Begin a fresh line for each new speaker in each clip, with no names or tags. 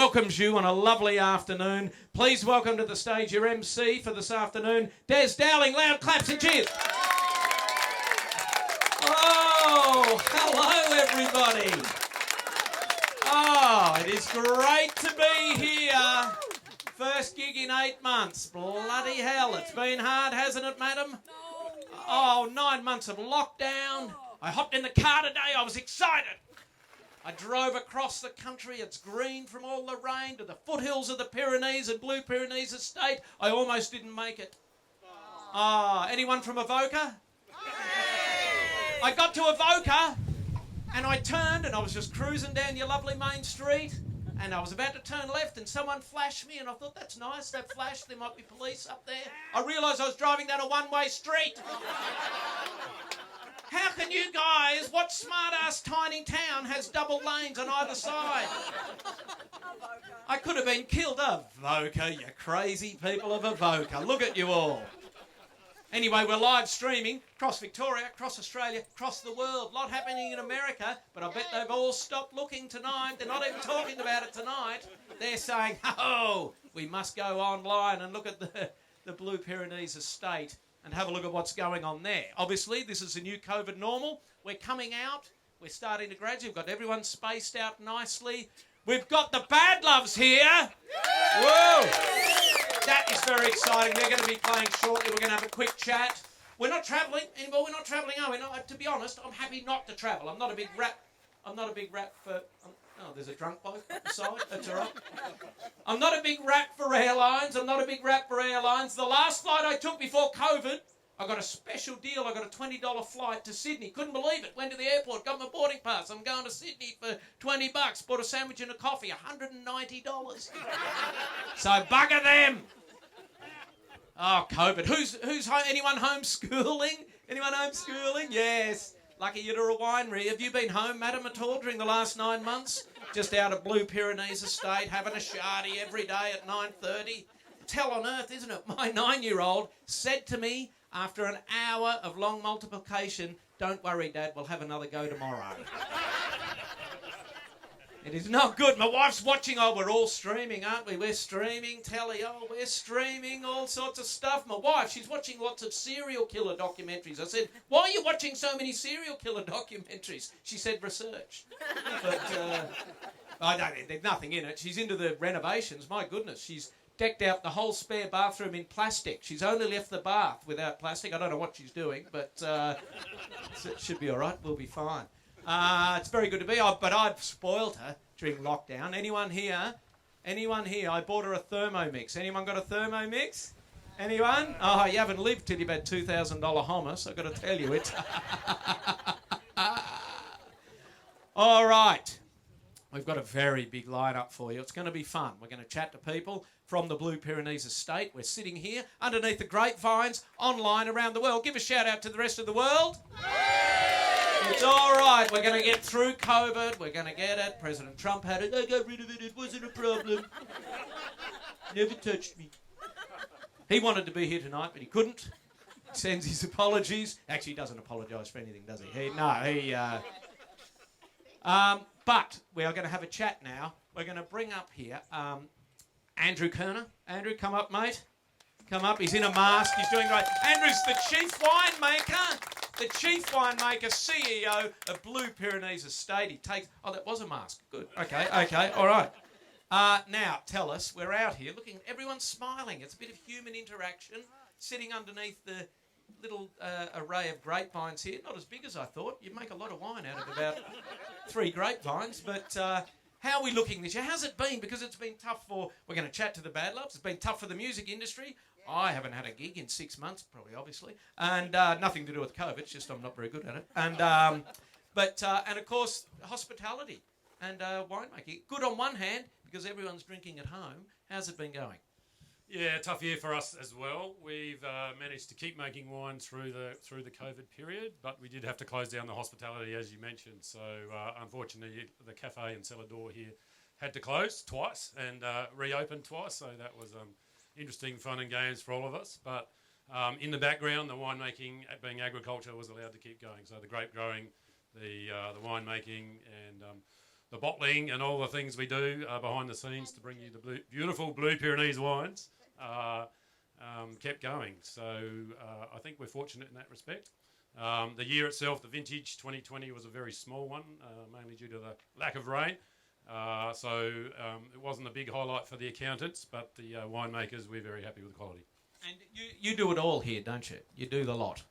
welcomes you on a lovely afternoon. Please welcome to the stage your MC for this afternoon, Des Dowling. Loud claps and cheers. Oh, hello everybody. Oh, it is great to be here. First gig in 8 months. Bloody hell, it's been hard, hasn't it, madam? Oh, 9 months of lockdown. I hopped in the car today, I was excited. I drove across the country, it's green from all the rain, to the foothills of the Pyrenees and Blue Pyrenees Estate. I almost didn't make it. Anyone from Avoca? I got to Avoca and I turned and I was just cruising down your lovely main street and I was about to turn left and someone flashed me and I thought, that's nice, that flash, there might be police up there. I realised I was driving down a one-way street. How can you guys, what smart-ass tiny town has double lanes on either side? I could have been killed. Avoca, you crazy people of Avoca. Look at you all. Anyway, we're live streaming across Victoria, across Australia, across the world. A lot happening in America, but I bet they've all stopped looking tonight. They're not even talking about it tonight. They're saying, oh, we must go online and look at the Blue Pyrenees Estate and have a look at what's going on there. Obviously, this is the new COVID normal. We're coming out. We're starting to graduate. We've got everyone spaced out nicely. We've got the Badloves here. Whoa! That is very exciting. They're going to be playing shortly. We're going to have a quick chat. We're not travelling anymore. We're not travelling, are we? No, to be honest, I'm happy not to travel. I'm not a big rap for... Oh, there's a drunk bloke up the side. That's all right. I'm not a big rap for airlines. The last flight I took before COVID, I got a special deal. I got a $20 flight to Sydney. Couldn't believe it. Went to the airport, got my boarding pass. I'm going to Sydney for $20. Bought a sandwich and a coffee, $190. So bugger them. Oh, COVID. Who's anyone homeschooling? Anyone homeschooling? Yes. Lucky you're a winery. Have you been home, madam, at all during the last 9 months? Just out of Blue Pyrenees Estate, having a shardy every day at 9:30. Hell on earth, isn't it? My 9-year-old said to me after an hour of long multiplication, don't worry, Dad, we'll have another go tomorrow. It is not good. My wife's watching. Oh, we're all streaming, aren't we? We're streaming telly. Oh, we're streaming all sorts of stuff. My wife, she's watching lots of serial killer documentaries. I said, why are you watching so many serial killer documentaries? She said, research. But I don't think there's nothing in it. She's into the renovations. My goodness, she's decked out the whole spare bathroom in plastic. She's only left the bath without plastic. I don't know what she's doing, but it should be all right. We'll be fine. It's very good to be, but I've spoiled her during lockdown. Anyone here? I bought her a Thermomix. Anyone got a Thermomix? Anyone? Oh, you haven't lived till you've had $2,000 hummus. I've got to tell you it. All right. We've got a very big lineup for you. It's going to be fun. We're going to chat to people from the Blue Pyrenees Estate. We're sitting here underneath the grapevines, online around the world. Give a shout out to the rest of the world. It's all right. We're going to get through COVID. We're going to get it. President Trump had it. I got rid of it. It wasn't a problem. Never touched me. He wanted to be here tonight, but he couldn't. Sends his apologies. Actually, he doesn't apologise for anything, does he? But we are going to have a chat now. We're going to bring up here Andrew Kerner. Andrew, come up, mate. Come up. He's in a mask. He's doing great. Andrew's the chief winemaker. The chief winemaker, CEO of Blue Pyrenees Estate. He takes... Oh, that was a mask. Good. Okay. All right. Now, tell us, we're out here looking... Everyone's smiling. It's a bit of human interaction. Sitting underneath the little array of grapevines here. Not as big as I thought. You'd make a lot of wine out of about 3 grapevines. But how are we looking this year? How's it been? Because it's been tough for... We're going to chat to the Badloves. It's been tough for the music industry. I haven't had a gig in 6 months, probably, obviously, and nothing to do with COVID. It's just I'm not very good at it. And of course, hospitality and winemaking. Good on one hand because everyone's drinking at home. How's it been going?
Yeah, tough year for us as well. We've managed to keep making wine through the COVID period, but we did have to close down the hospitality, as you mentioned. So unfortunately, the cafe and cellar door here had to close twice and reopen twice. So that was interesting fun and games for all of us. But in the background, the winemaking, being agriculture, was allowed to keep going. So the grape growing, the winemaking, and the bottling and all the things we do behind the scenes to bring you the beautiful Blue Pyrenees wines kept going. So I think we're fortunate in that respect. The year itself, the vintage 2020 was a very small one, mainly due to the lack of rain. So it wasn't a big highlight for the accountants, but the winemakers, we're very happy with the quality.
And you do it all here, don't you? You do the lot.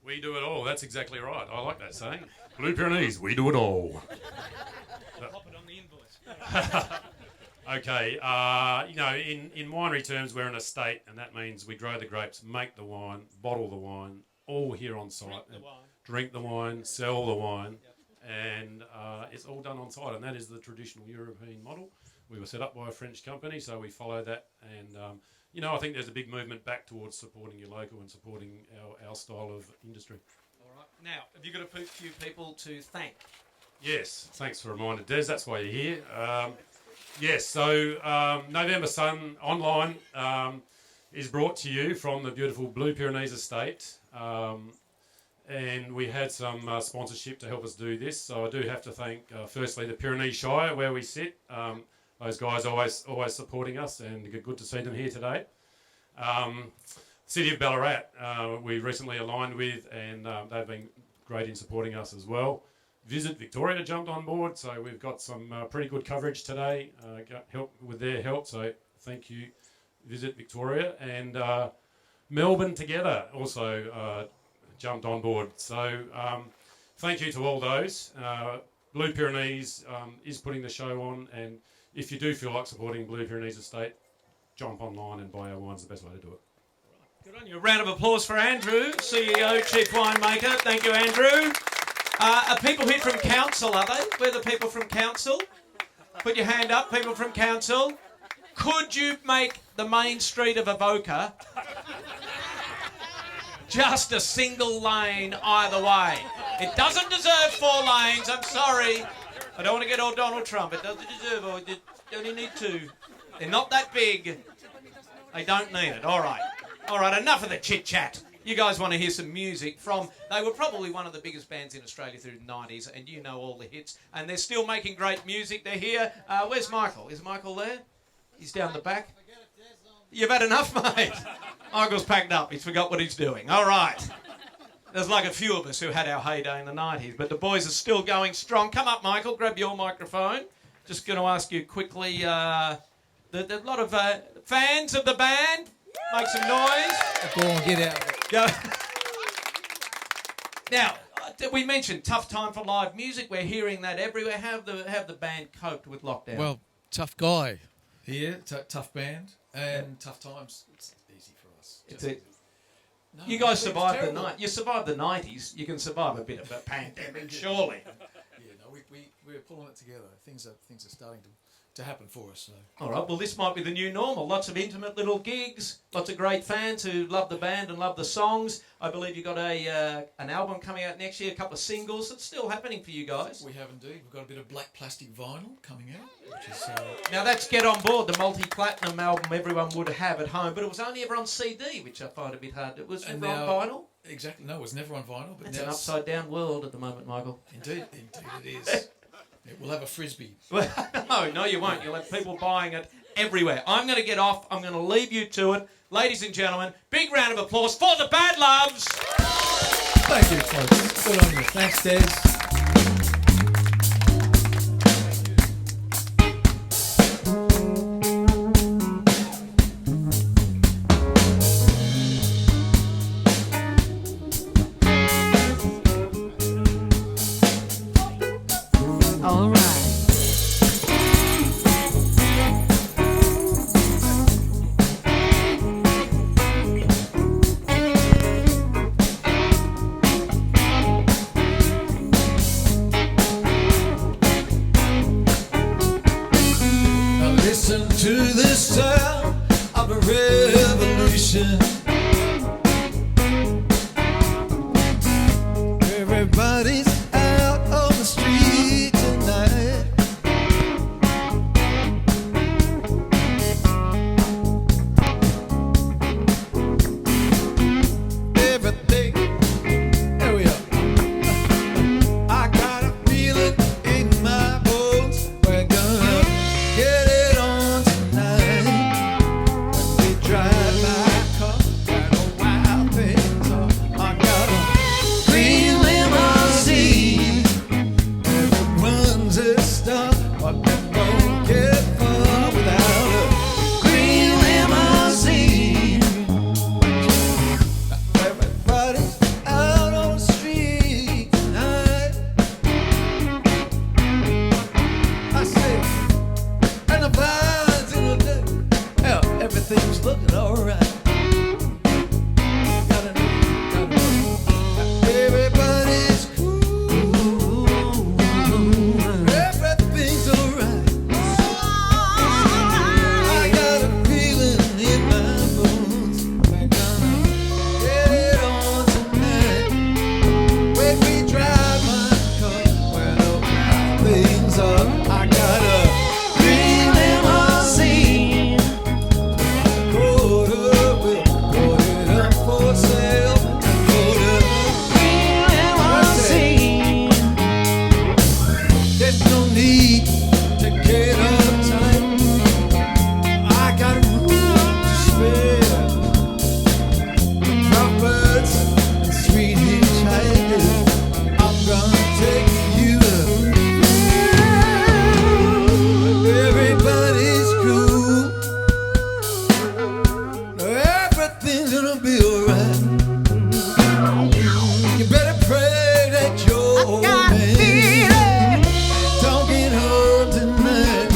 We do it all. That's exactly right. I like that saying. Blue Pyrenees, we do it all.
Pop it on the invoice.
Okay. In winery terms, we're an estate, and that means we grow the grapes, make the wine, bottle the wine, all here on site. Drink the wine, sell the wine, and it's all done on site, and that is the traditional European model. We were set up by a French company, so we follow that, and I think there's a big movement back towards supporting your local and supporting our style of industry.
All right. Now, have you got a few people to thank?
Yes, thanks for reminding, Des. That's why you're here. Yes, so November Sun online is brought to you from the beautiful Blue Pyrenees estate. And we had some sponsorship to help us do this. So I do have to thank, firstly, the Pyrenees Shire, where we sit. Those guys always supporting us, and good to see them here today. City of Ballarat, we recently aligned with, and they've been great in supporting us as well. Visit Victoria jumped on board, so we've got some pretty good coverage today, help with their help, so thank you, Visit Victoria. And Melbourne Together also jumped on board, so thank you to all those. Blue Pyrenees is putting the show on, and if you do feel like supporting Blue Pyrenees Estate, jump online and buy our wines, the best way to do it.
Good on you. A round of applause for Andrew, CEO, Chief Winemaker. Thank you, Andrew. Are people here from council, are they? We're the people from council. Put your hand up, people from council. Could you make the main street of Avoca just a single lane either way? It doesn't deserve 4 lanes, I'm sorry. I don't want to get all Donald Trump. It doesn't deserve it. You only need 2. They're not that big. They don't need it. All right, enough of the chit-chat. You guys want to hear some music from... They were probably one of the biggest bands in Australia through the 90s, and you know all the hits. And they're still making great music. They're here. Where's Michael? Is Michael there? He's down the back. You've had enough, mate. Michael's packed up. He's forgot what he's doing. All right. There's like a few of us who had our heyday in the 90s, but the boys are still going strong. Come up, Michael. Grab your microphone. Just going to ask you quickly, a lot of fans of the band, make some noise.
Go on, get out of it.
Go. Now, we mentioned tough time for live music. We're hearing that everywhere. How have the band coped with lockdown?
Well, tough guy here, tough band, and tough times. It's easy for us. No,
you guys
it's
survived the
terrible.
night. You survived the 90s. You can survive a bit of a pandemic, surely.
Yeah, no, we're pulling it together. Things are starting to happen for us. So.
All right, well, this might be the new normal. Lots of intimate little gigs, lots of great fans who love the band and love the songs. I believe you've got an album coming out next year, a couple of singles. It's still happening for you guys.
We have indeed. We've got a bit of black plastic vinyl coming out, which is...
Now, that's Get On Board, the multi-platinum album everyone would have at home, but it was only ever on CD, which I find a bit hard. It was never on vinyl?
Exactly. No, it was never on vinyl. But
It's
now
an upside-down world at the moment, Michael.
Indeed it is. Yeah, we'll have a frisbee.
No, you won't. You'll have people buying it everywhere. I'm going to get off. I'm going to leave you to it. Ladies and gentlemen, big round of applause for the Badloves.
Thank you, folks. Good on you. Thanks, Des.
All right.
Now listen to the sound of a revolution. Everybody's out on the street tonight. Everything, here we are. I got a feeling in my bones. everything's looking alright. Gotta know. Everybody's cool. Everything's alright. I got a feeling in my bones. We're gonna get it on tonight. When we drive my car, where no things are. I got a green limousine. Quarter will put it up for sale. Quarter green limousine. There's no need to get uptight. I got room to spare. Trumpets and sweet hitchhikers. I'm gonna take you up. Everybody's cool. Everything's gonna be alright. You better pray that your man don't get home tonight.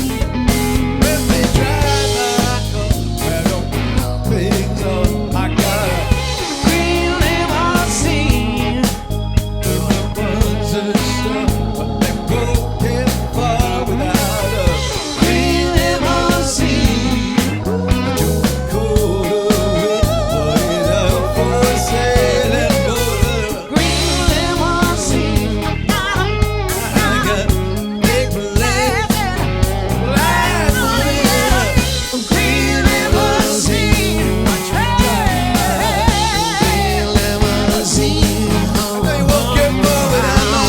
When we drive my car, where no things are. I got a green limousine. A bunch of stuff, but they won't get far without a green limousine. Quarter will put it up for sale and go to green limousine. I got big plans, life on it. Green limousine. Green limousine. They won't get far without my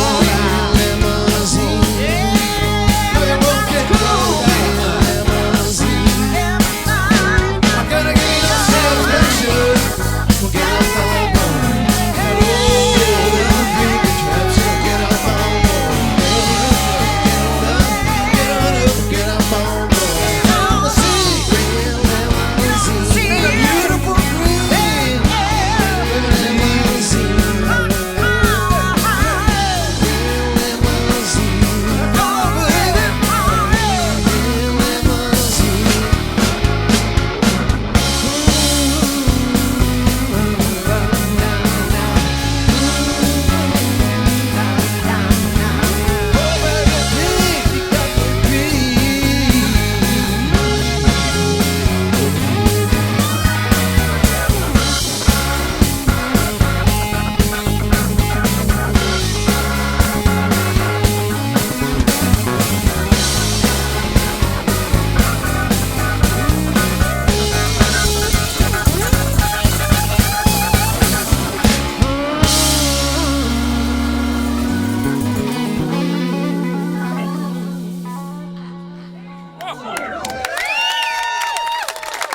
limousine. They won't get far without my limousine. I'm gonna give you some satisfaction. We'll get up on board. Oh, big attraction. Get up on board. Get on up, get up on board. Limousine. Green limousine. And a beautiful green limousine.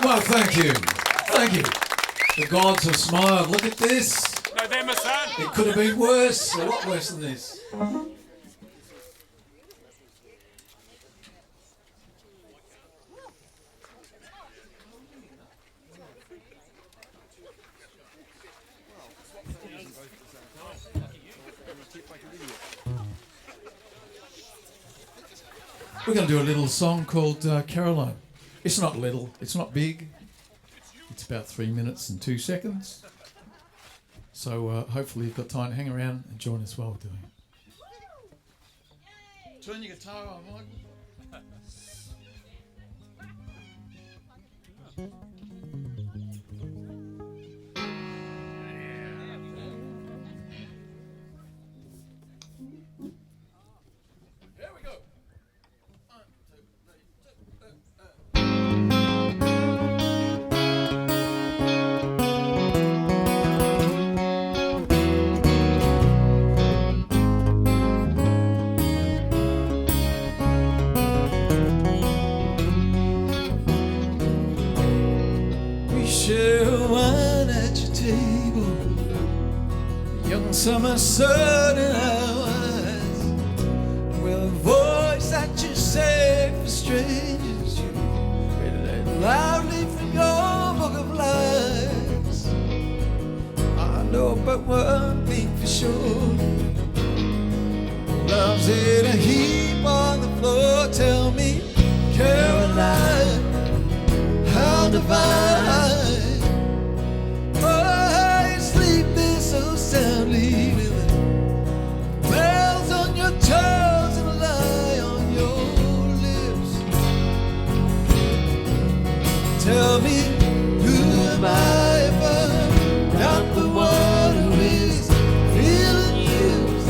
Well, thank you. Thank you. The gods have smiled. Look at this.
November, son.
It could have been worse, a lot worse than this. We're going to do a little song called Caroline. It's not little, it's not big. It's about 3 minutes and 2 seconds. So hopefully you've got time to hang around and join us while we're doing it. Turn your guitar on, Mike. Here we go. 1, 2, 3. We share wine at your table, young summer sun in our eyes, with a voice that you say for strangers. You read it loudly from your book of lies. I know but one thing for sure, love's in a heap on the floor. Tell me, Caroline, how divine Tell me, who am I if I'm not the one who is feeling used?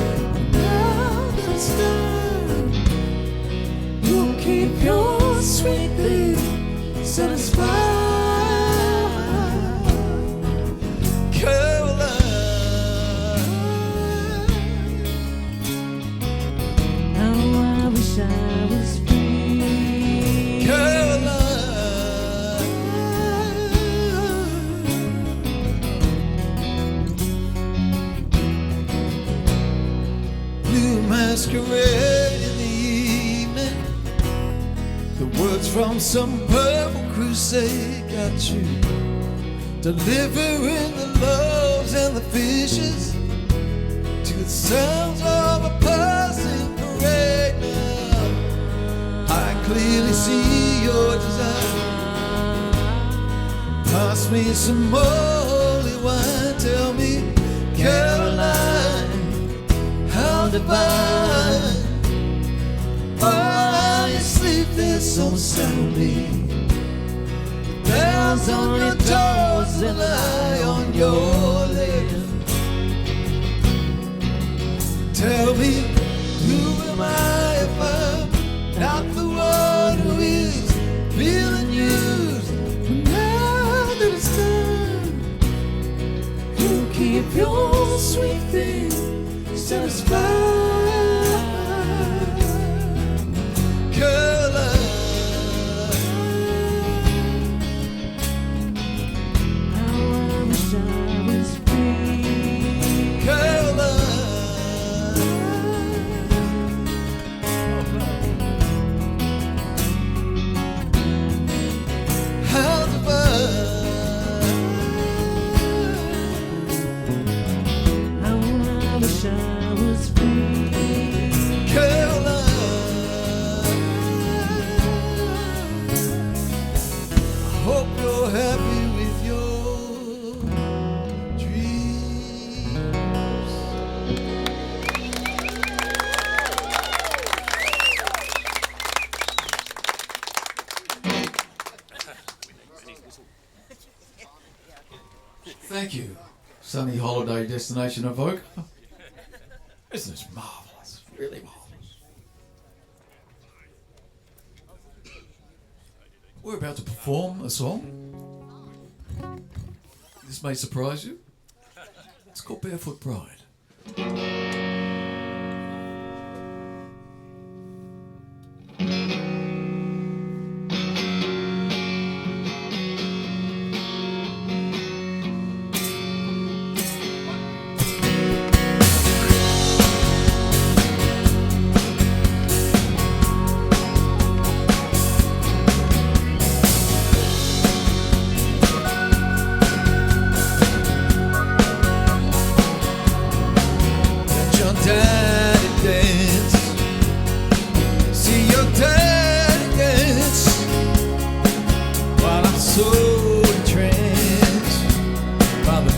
Now that it's done, you'll keep your sweet thing satisfied. Masquerade in the evening, the words from some purple crusade got you delivering the loaves and the fishes to the sounds of a passing parade. Now I clearly see your desire. Pass me some holy wine. Tell me, Caroline, how divine. Oh, you sleep there so soundly. Bells on your toes and lie on your lips. Tell me, who am I if I'm not the one who is feeling used? Now that it's done, you keep your sweet thing satisfied. Caroline, how I wish I was free. Caroline, how divine. How I wish I was free. Caroline, I hope you're happy with your dreams.
Thank you, sunny holiday destination Avoca. Isn't this marvellous? Really marvellous. We're about to perform a song. This may surprise you. It's called Barefoot Bride.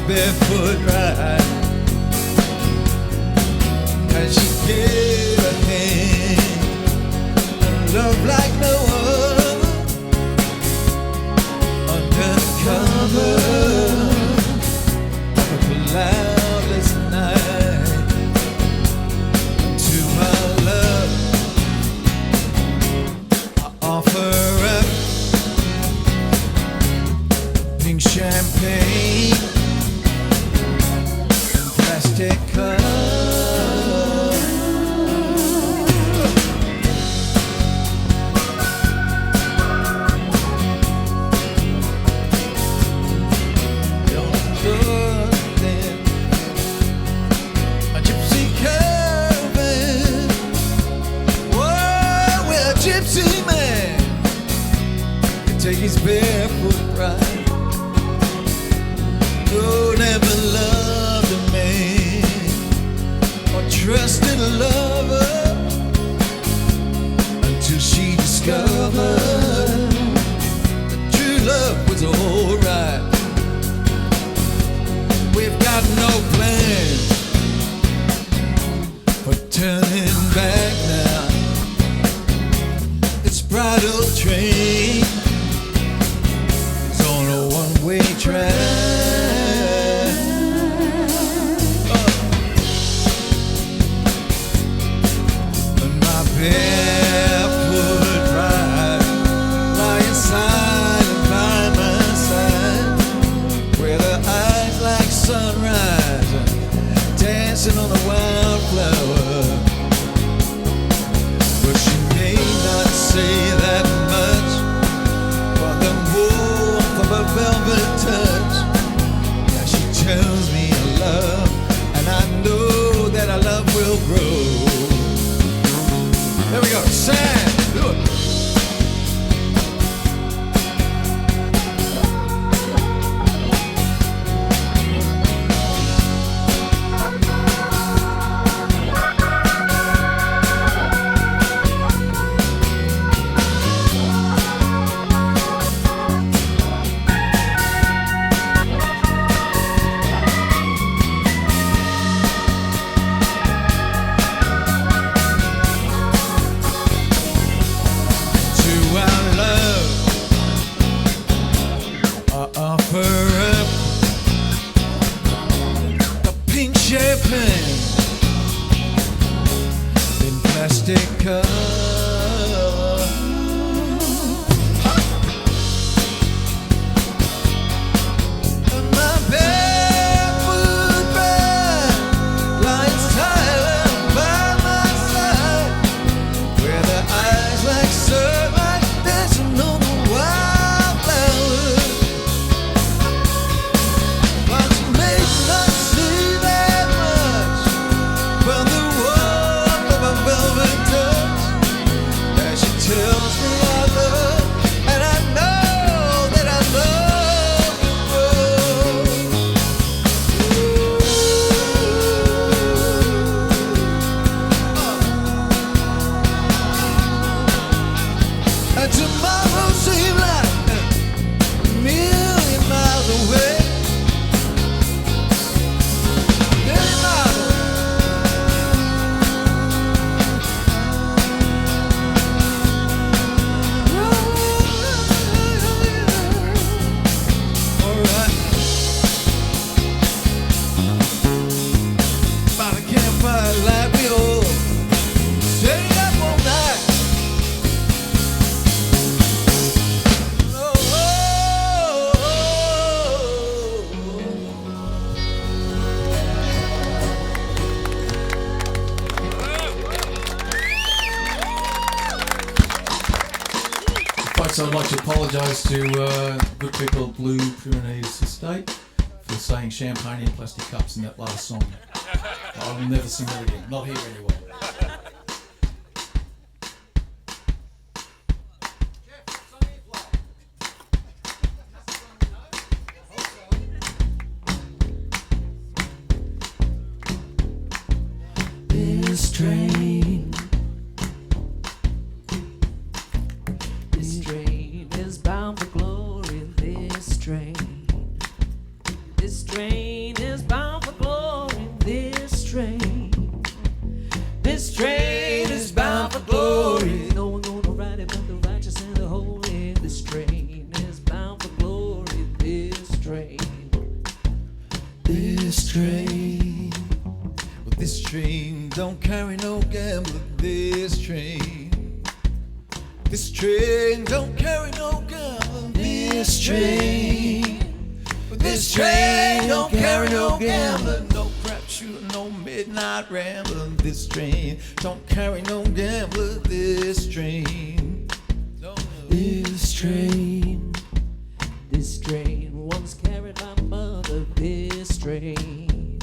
Barefoot ride, and she gave a hand and love like no other under the cover of a cloudless night. To my love, I offer up pink champagne, plastic cup. Don't look then, a gypsy caravan. Whoa, where a gypsy man can take his barefoot ride. Oh, never loved a man or trusted a lover until she discovered that true love was alright. We've got no plan for turning back now. It's bridal train Also, I'd like to apologise to good people at Blue Pyrenees Estate for saying champagne in plastic cups in that last song. I will never sing that again. Not here anyway.
This train is bound for glory. This train is bound for glory. This train is bound for glory. No one gonna ride it but the righteous and the holy. This train is bound for glory. This train. Well, this train don't carry no gambler. This train don't carry no gambler. This train don't carry no gambler. No crap shooter, no midnight rambler. This train don't carry no gambler. This train once carried my mother. This train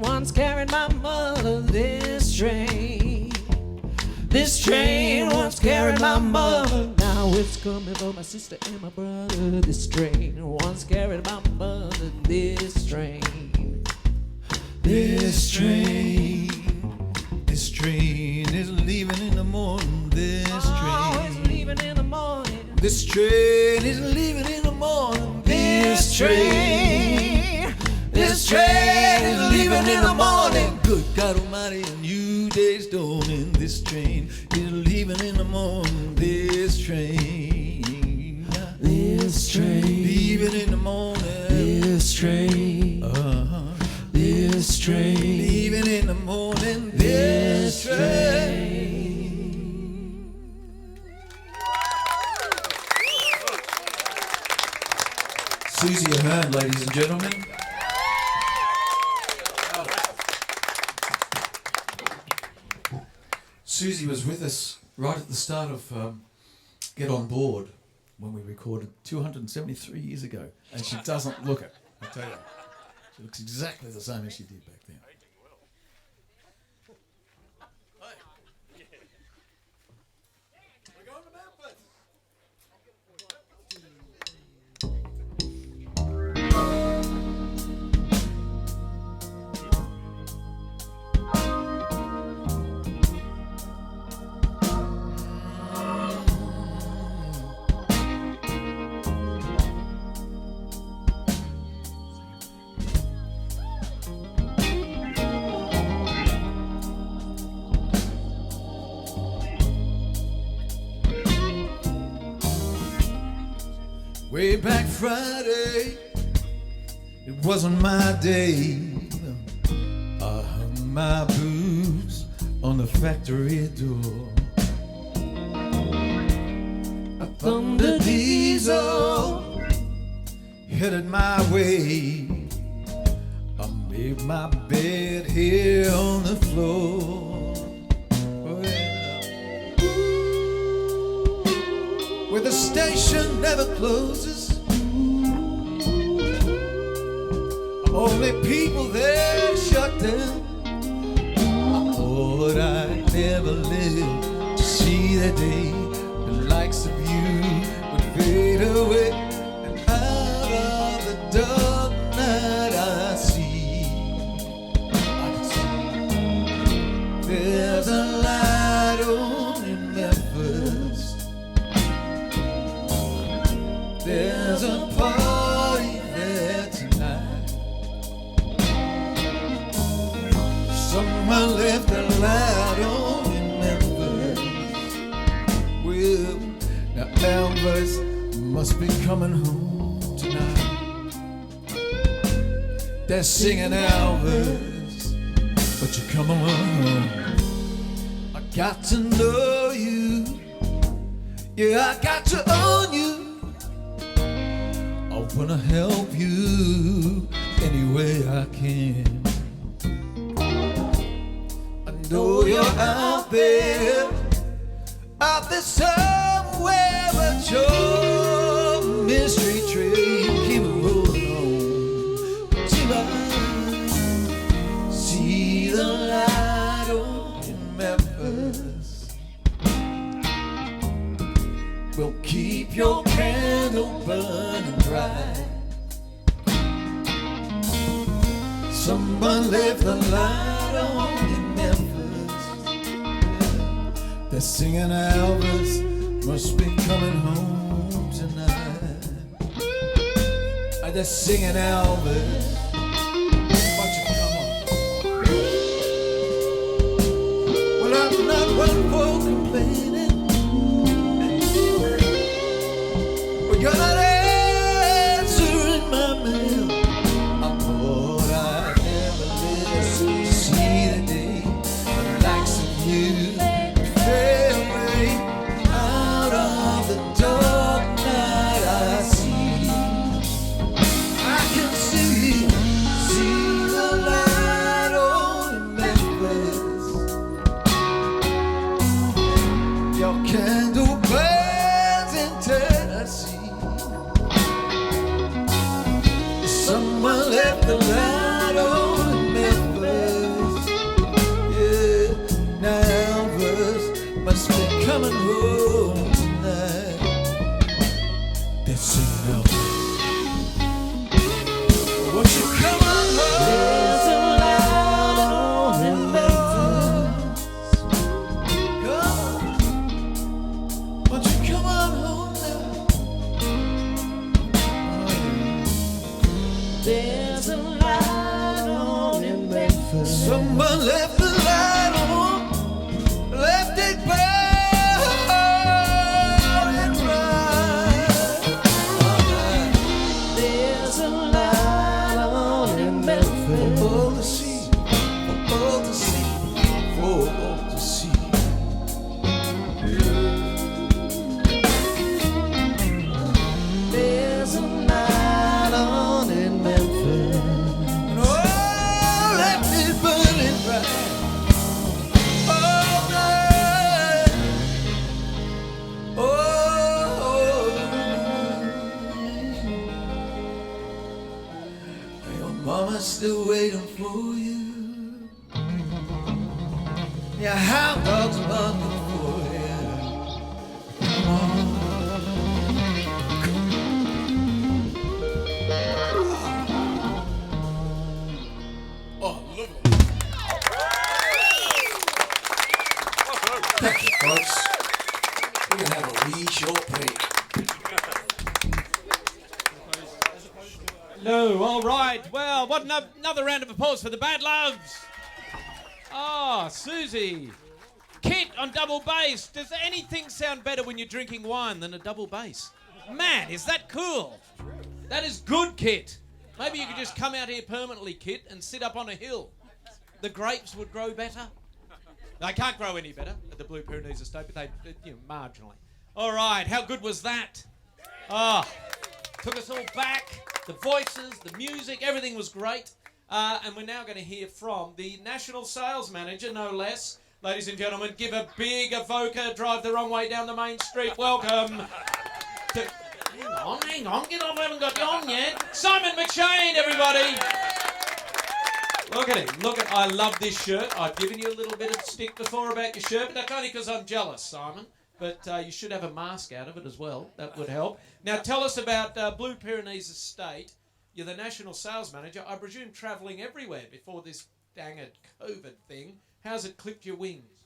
once carried my mother. This train once carried my mother. Now it's coming for my sister and my brother. This train once carried my mother. This train is leaving in the morning. This train is leaving in the morning. This train is leaving in the morning. This train is leaving in the morning. Good God Almighty, a new day's dawning. This train is leaving in the morning. This train leaving in the morning. This train leaving in the morning. This train.
Susie Ahern, ladies and gentlemen. Susie was with us right at the start of Get On Board when we recorded 273 years ago, and she doesn't look it, I tell you. She looks exactly the same as she did back then.
Way back Friday, it wasn't my day. I hung my boots on the factory door. A Thunder Diesel headed my way. I made my bed here on the floor. Oh, yeah. Where the station never closes. Only people there shut down. I thought I'd never live to see the day the likes of you would fade away. And out of the dark night I can see there's a light on in Memphis. There's a party there tonight. Someone left a light on in Memphis. Well, now Elvis must be coming home tonight. They're singing Elvis, but you're coming home. I got to know you. Yeah, I got to own you. I wanna help you any way I can. I know you're out there somewhere. nowhere but your mystery train. Keep it rolling on till I see the light on in Memphis. We'll keep your candle burning bright. Someone left the light on in Memphis. They're singing Elvis must be coming home tonight. They're singing Elvis. Why don't you come on? Well, I'm not one for complaining. We got an answer in my mail. I thought I'd never live to see the day the likes of you fade away. Out of the dark night I see, I can see the light on Memphis. Your candle burns in Tennessee. Someone left the light on in Memphis. Yeah, now Elvis must be coming home tonight. They're singing Elvis. Won't you come on home? There's a light on in Memphis. Come on. Won't you come on home now? There's a light on in Memphis. Someone left the light on, left it burning bright. There's a light on in Memphis. For all to see, for all to see, for all to see. There's a light on in Memphis. And oh, left it burning bright all night. Oh, your mama's still waiting for you. Your hound dog's longing for you. Come on. Oh, lovely. Thank you, folks. We're going to have a wee short break.
No, all right. Well, what another round of applause for the Badloves. Oh, Susie. Kit on double bass. Does anything sound better when you're drinking wine than a double bass? Man, is that cool? That is good, Kit. Maybe you could just come out here permanently, Kit, and sit up on a hill. The grapes would grow better. They can't grow any better at the Blue Pyrenees estate, but they, marginally. All right, how good was that? Oh, took us all back. The voices, the music, everything was great. And we're now going to hear from the National Sales Manager, no less. Ladies and gentlemen, give a big evoker, drive the wrong way down the main street. Welcome to... Hang on, get off, I haven't got you on yet. Simon McShane, everybody. Look at him, I love this shirt. I've given you a little bit of stick before about your shirt, but that's only because I'm jealous, Simon. But you should have a mask out of it as well. That would help. Now, tell us about Blue Pyrenees Estate. You're the National Sales Manager. I presume travelling everywhere before this danged COVID thing. How's it clipped your wings?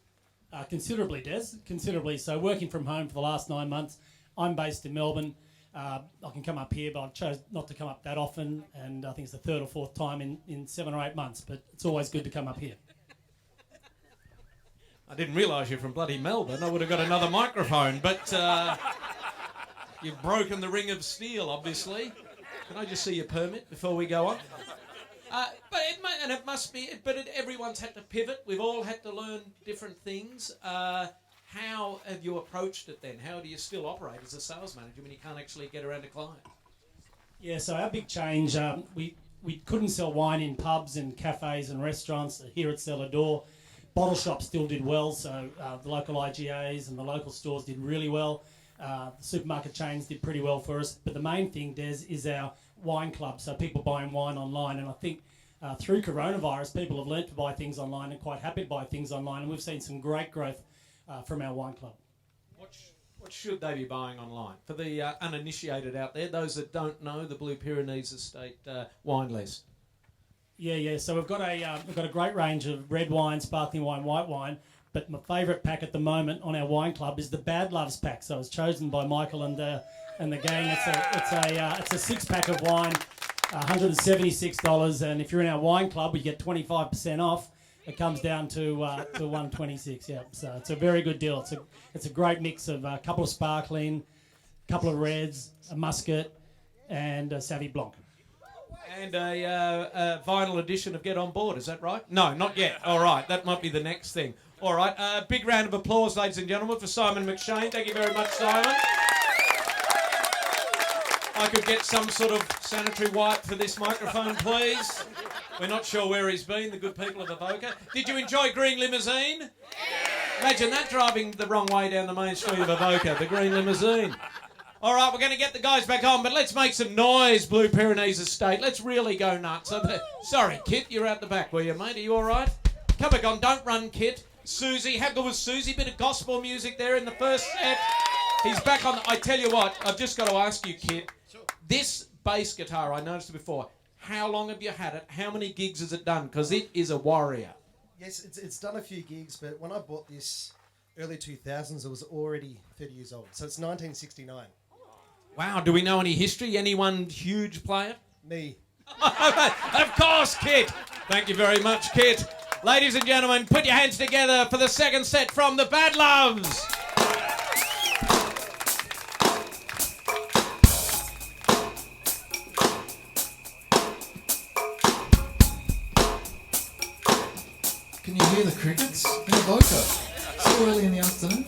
Considerably, Des. Considerably. So working from home for the last 9 months. I'm based in Melbourne. I can come up here, but I chose not to come up that often. And I think it's the third or fourth time in 7 or 8 months. But it's always good to come up here.
I didn't realise you're from bloody Melbourne. I would have got another microphone. But you've broken the ring of steel, obviously. Can I just see your permit before we go on? Everyone's had to pivot. We've all had to learn different things. How have you approached it then? How do you still operate as a sales manager when you can't actually get around a client?
Yeah, so our big change, we couldn't sell wine in pubs and cafes and restaurants here at Cellar Door. Bottle shops still did well, so the local IGAs and the local stores did really well. The supermarket chains did pretty well for us. But the main thing, Des, is our wine club. So people buying wine online. And I think through coronavirus, people have learnt to buy things online and quite happy to buy things online. And we've seen some great growth from our wine club.
What should they be buying online? For the uninitiated out there, those that don't know the Blue Pyrenees Estate wine list.
Yeah. So we've got a great range of red wine, sparkling wine, white wine. But my favourite pack at the moment on our wine club is the Badloves pack. So it was chosen by Michael and the gang. It's a 6-pack of wine, $176. And if you're in our wine club, we get 25% off. It comes down to $126. Yeah. So it's a very good deal. It's a great mix of a couple of sparkling, a couple of reds, a muscat, and a Savy Blanc.
And a vinyl edition of Get On Board, is that right? No, not yet. All right, that might be the next thing. All right, big round of applause, ladies and gentlemen, for Simon McShane. Thank you very much, Simon. I could get some sort of sanitary wipe for this microphone, please. We're not sure where he's been, the good people of Avoca. Did you enjoy Green Limousine? Yeah. Imagine that, driving the wrong way down the main street of Avoca, the Green Limousine. All right, we're going to get the guys back on, but let's make some noise, Blue Pyrenees Estate. Let's really go nuts. Sorry, Kit, you're out the back, were you, mate? Are you all right? Come back on, don't run, Kit. Susie, how good was Susie? Bit of gospel music there in the first set. He's back on. I tell you what, I've just got to ask you, Kit. This bass guitar, I noticed it before. How long have you had it? How many gigs has it done? Because it is a warrior.
Yes, it's done a few gigs, but when I bought this early 2000s, it was already 30 years old. So it's 1969.
Wow, do we know any history? Anyone huge player?
Me.
Of course, Kit. Thank you very much, Kit. Ladies and gentlemen, put your hands together for the second set from the Badloves.
Can you hear the crickets in Avoca? So early in the afternoon.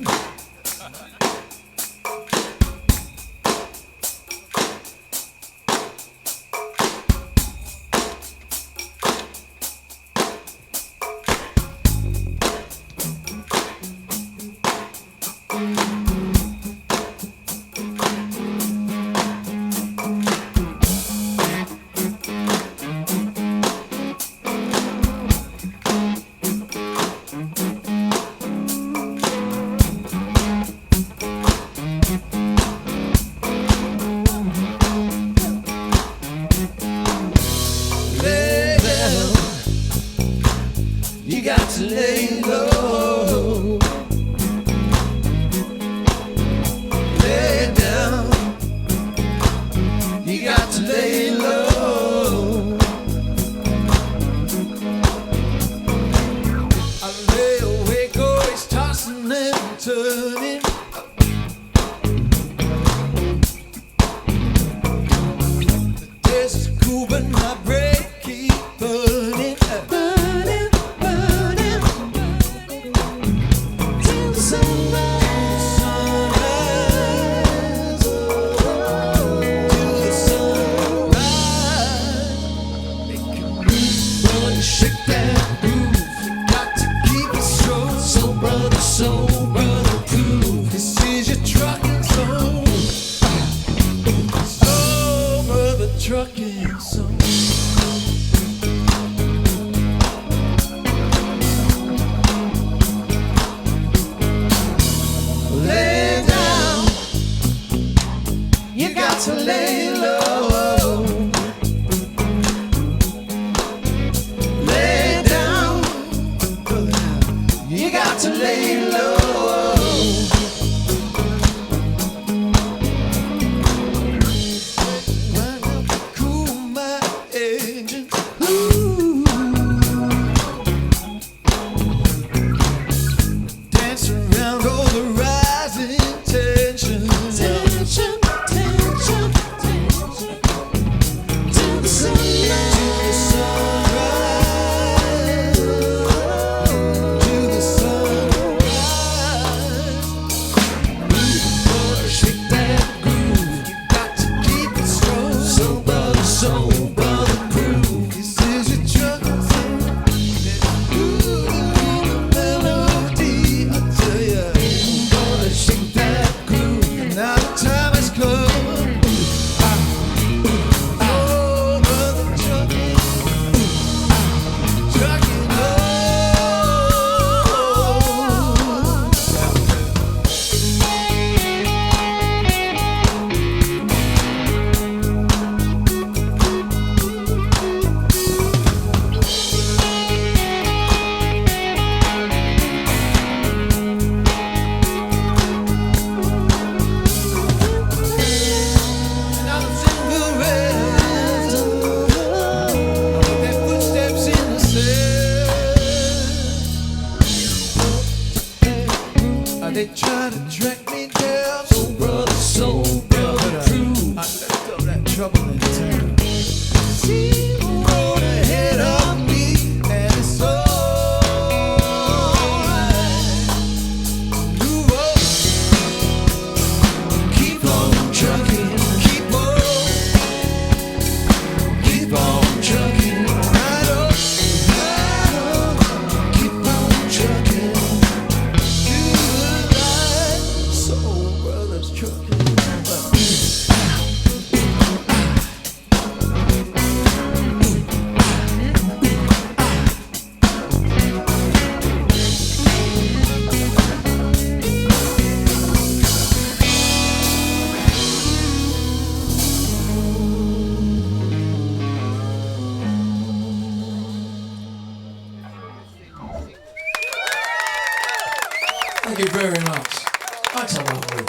you very much. That's lovely.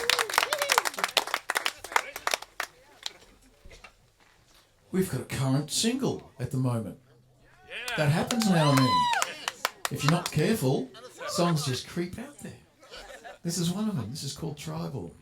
We've got a current single at the moment. That happens now and then. If you're not careful, songs just creep out there. This is one of them. This is called Tribal.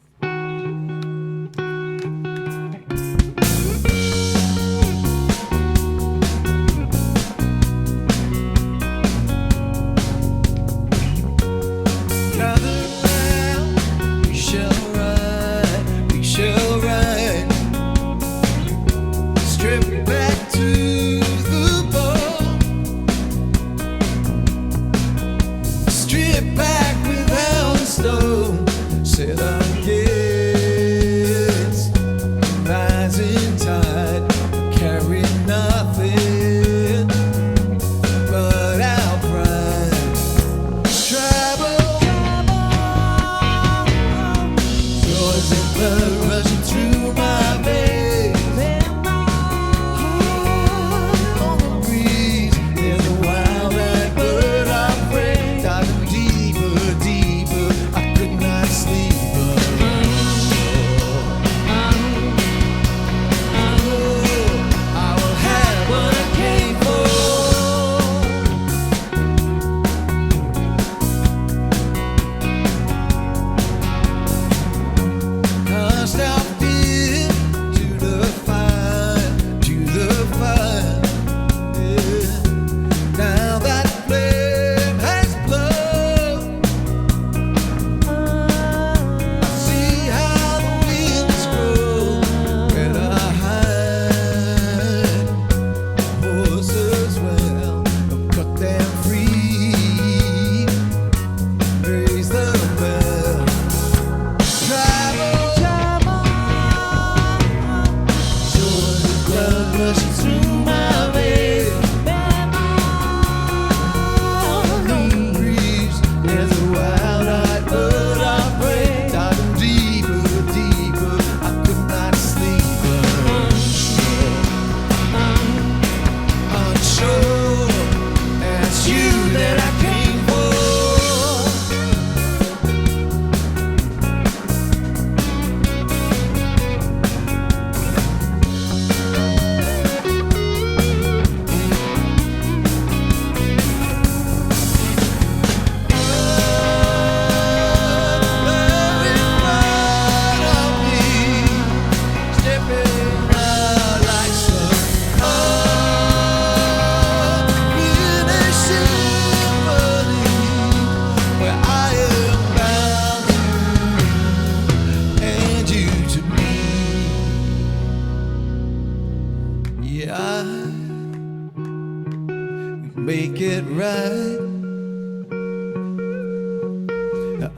Make it right.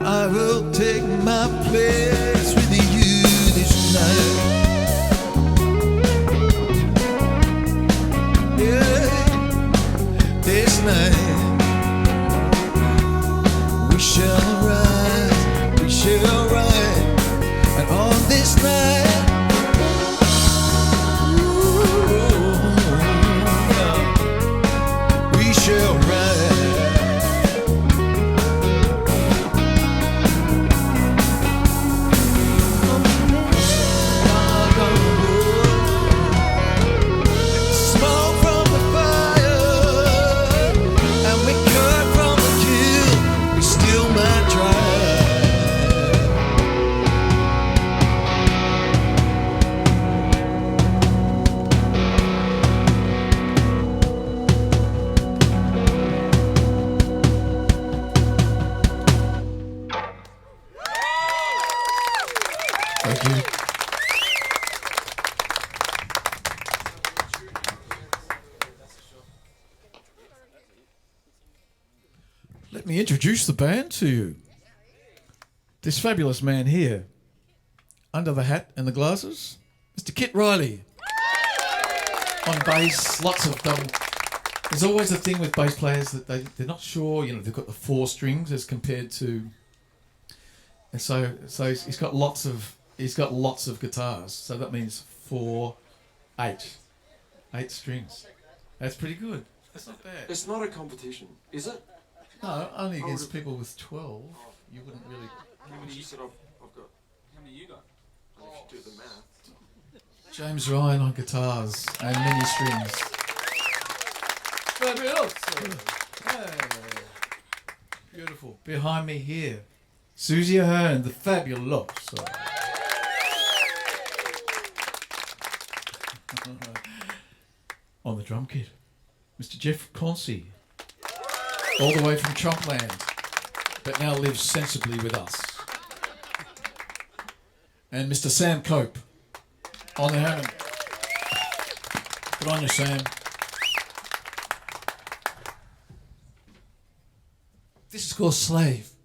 I will take my place with you this night. Yeah, this night we shall rise, we shall rise, and on this night.
Let me introduce the band to you. This fabulous man here, under the hat and the glasses, Mr. Kit Riley. On bass, lots of double. There's always a thing with bass players that they're not sure, they've got the 4 strings as compared to. And so he's got lots of guitars. So that means 4, 8 strings. That's pretty good. That's not bad.
It's not a competition, is it?
No, only against people with 12. you wouldn't really.
How many you got? If you do the math.
James Ryan on guitars and mini strings. Fabulous. Hey. Beautiful. Behind me here, Susie Ahern, the fabulous. On the drum kit, Mr. Jeff Consey, all the way from Trumpland, but now lives sensibly with us. And Mr. Sam Cope on the Hammond. Good on you, Sam. This is called Slave.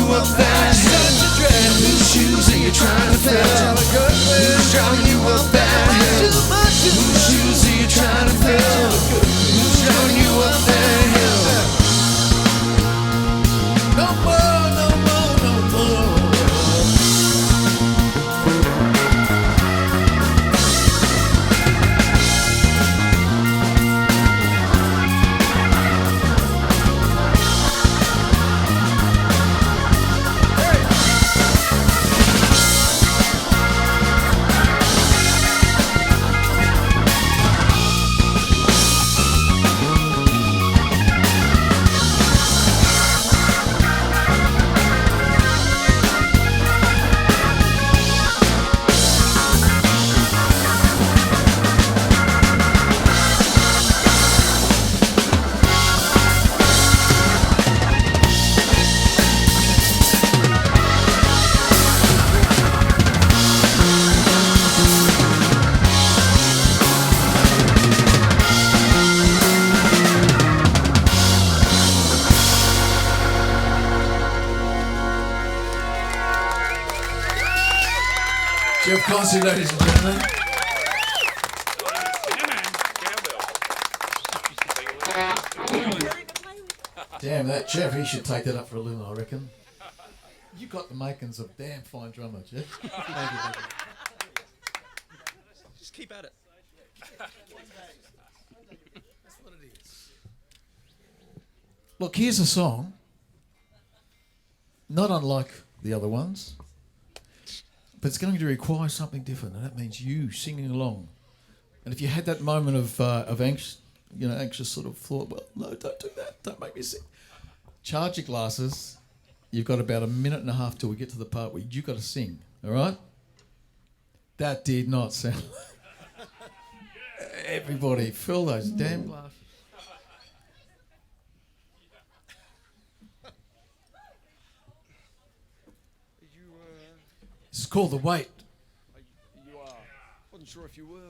you up that hill? Such a drag. Whose shoes are you trying to fill? Who's drawing you up that hill? Whose shoes are you trying to fill? Who's drawing you up that hill? No more, no more, no more.
Jeff Concy, ladies and gentlemen. Damn, that Jeff, he should take that up for a living, I reckon. You got the makings of damn fine drummer, Jeff. Thank you.
Just keep at it.
That's what it is. Look, here's a song, not unlike the other ones, but it's going to require something different, and that means you singing along. And if you had that moment of anxious sort of thought, well, no, don't do that, don't make me sing. Charge your glasses. You've got about a minute and a half till we get to the part where you've got to sing, all right? That did not sound... Everybody, fill those damn glasses. This is called The Wait.
You are. Wasn't sure if you were or not.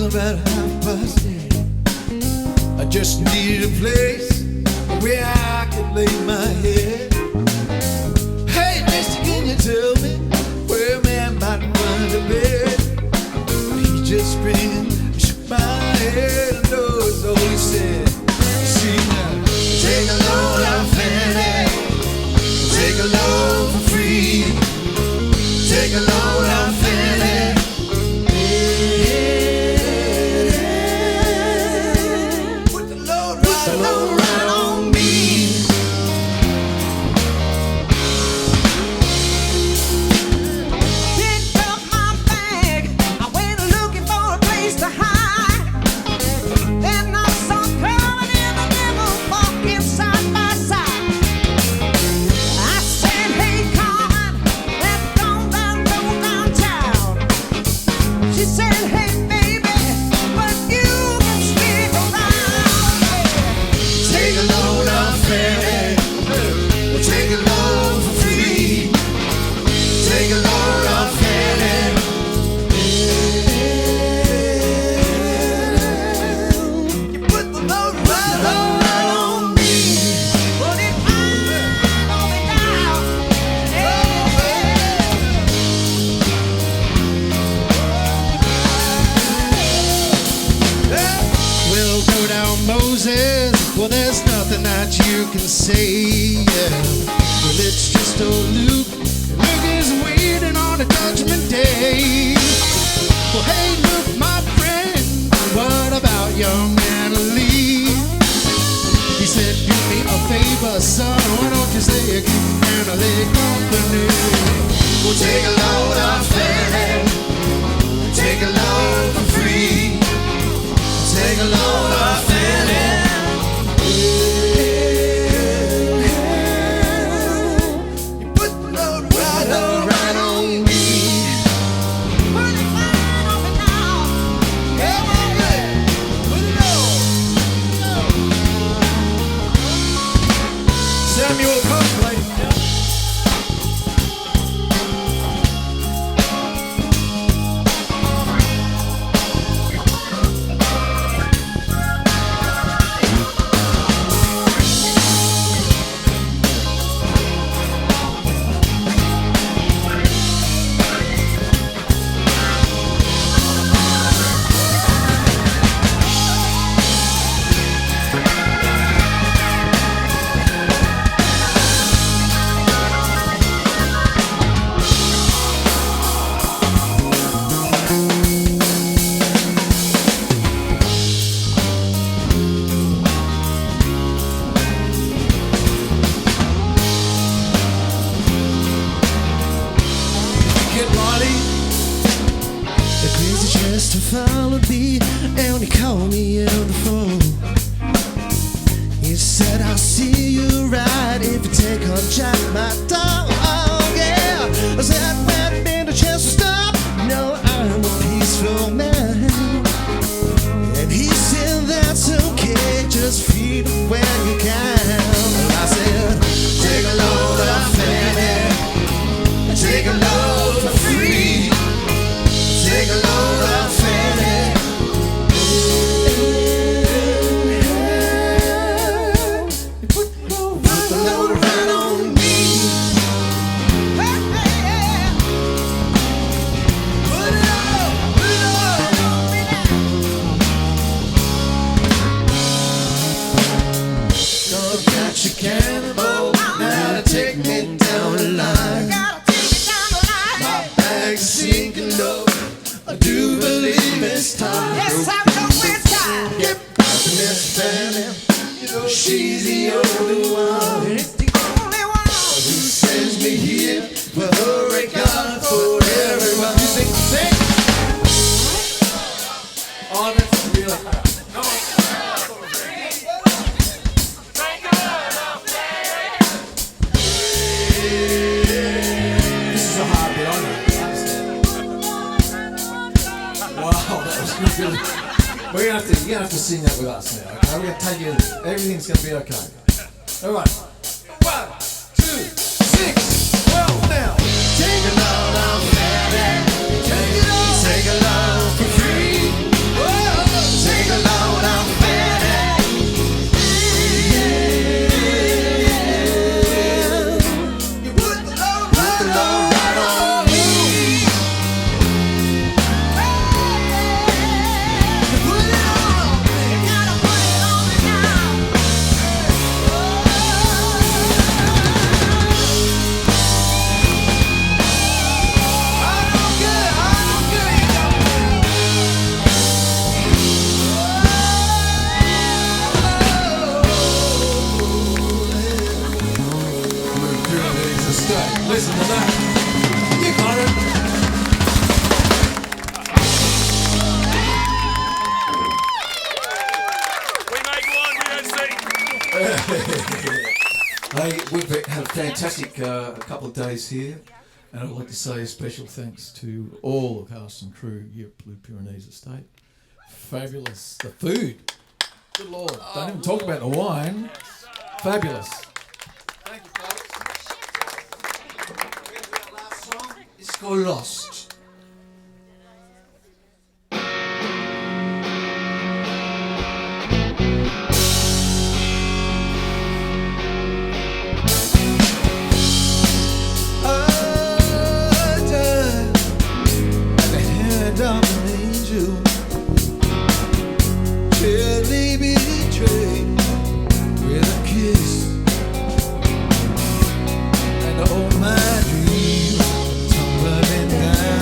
About 10:30, I just needed a place where I could lay my head. Hey, mister, can you tell me where a man might find a bed? He just grinned, shook my head, and knows all he said. See now, take a load off Fanny, take a load for free, take a load off Fanny. Well, there's nothing that you can say, yeah. Well, it's just old Luke. Luke is waiting on a judgment day. Well, hey, Luke, my friend, what about young Annalie? He said, do me a favor, son, why don't you stay and keep Annalie company? We'll take a load off Fanny, take a load for free, take a load off Fanny. Samuel Copley. Get Riley. The crazy Chester followed me and he called me on the phone. He said, I'll see you right if you take on Jack, my dog. Oh, yeah. I said, when been a chance to stop? No, I'm a peaceful man. And he said, that's okay, just feed him when you can. And I said, take a load of Fanny. Take a load for free. Take a load of Fanny. Put the load right on me. Put it on, put it on. Gonna catch a cannonball now to take me down the line. My bag's sinking low. I do believe it's time.
Yes, I know it's time.
Get back to Miss Fanny. You know she's the only one.
It's the only one.
Who sends me here for hurricane for everyone. You sing. Oh, that's really hard. This is a hard bit, I know. Wow, that was really. You're gonna have to sing that with us now, okay? We're gonna take you. Everything's gonna be okay. All right. 1, 2, 6, 12 now. Take a load of Fanny. Take a load for free. Whoa. Take a load of Fanny. You put the load right on me. You put it on.
You gotta put it on me now.
Listen to that. You got it.
We make wine, we don't sing.
Hey, we've had a fantastic couple of days here, and I'd like to say a special thanks to all the cast and crew here at Blue Pyrenees Estate. Fabulous. The food. Good Lord. Don't even talk about the wine. Fabulous. Thank you, folks. It's called Lost.
And all my dreams tumbling down.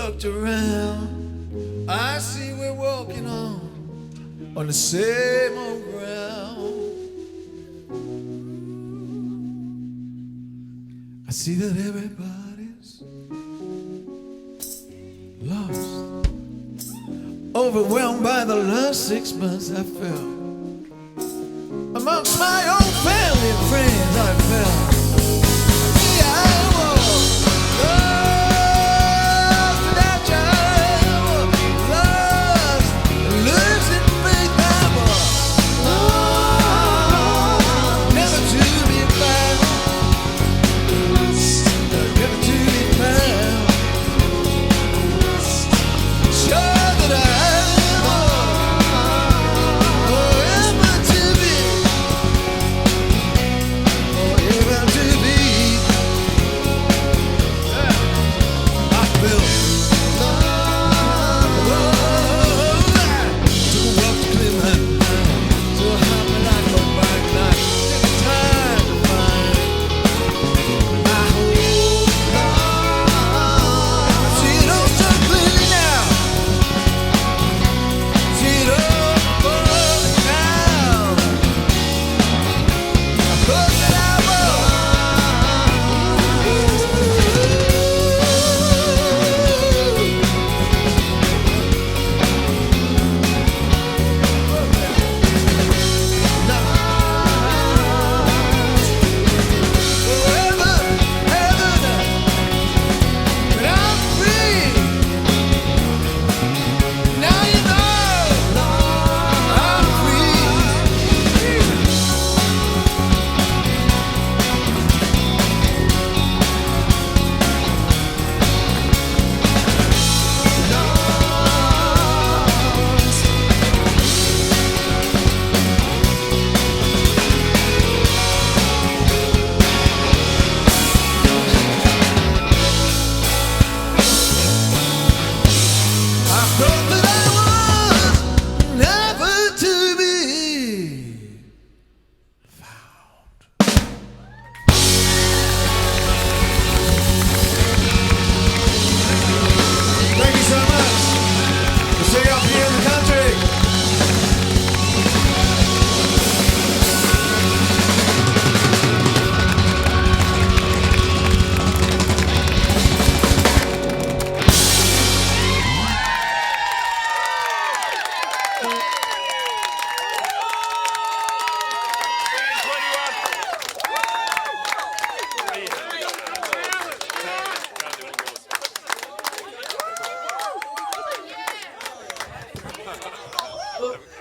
looked around, I see we're walking on the same old ground. I see that everybody's lost, overwhelmed by the last 6 months I felt. Amongst my own family and friends I felt. Yeah, I was lost without you. Lost, losing faith. I was lost, never to be found. Never to be found. Sure that I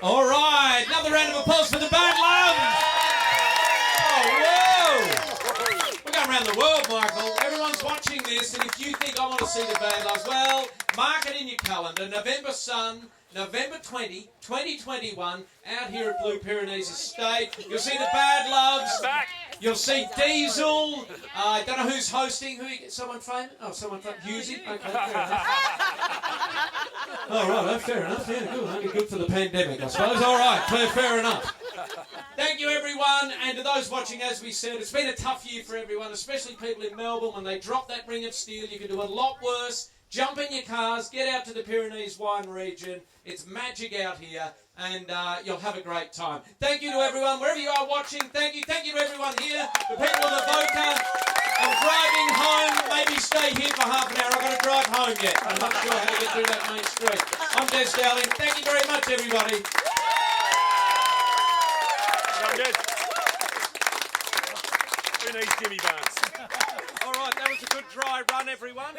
All right, another round of applause for the Badloves. Oh, whoa. We're going around the world, Michael. Everyone's watching this, and if you think I want to see the Badloves, well, mark it in your calendar. November Sun, November 20, 2021, out here at Blue Pyrenees Estate. You'll see the Badloves. You'll see Diesel. I don't know who's hosting. Someone famous? Oh, someone famous. Husey? Okay, fair enough. All right, fair enough. Yeah, good. Only good for the pandemic, I suppose. All right, fair enough. Thank you, everyone. And to those watching, as we said, it's been a tough year for everyone, especially people in Melbourne. When they drop that ring of steel, you can do a lot worse. Jump in your cars, get out to the Pyrenees wine region. It's magic out here, and you'll have a great time. Thank you to everyone, wherever you are watching. Thank you to everyone here, the people of Avoca. I'm driving home. Maybe stay here for half an hour. I've got to drive home yet. I'm not sure how to get through that main street. I'm Des Dowling. Thank you very much, everybody.
Who needs Jimmy Barnes? All right, that was a good dry run, everyone.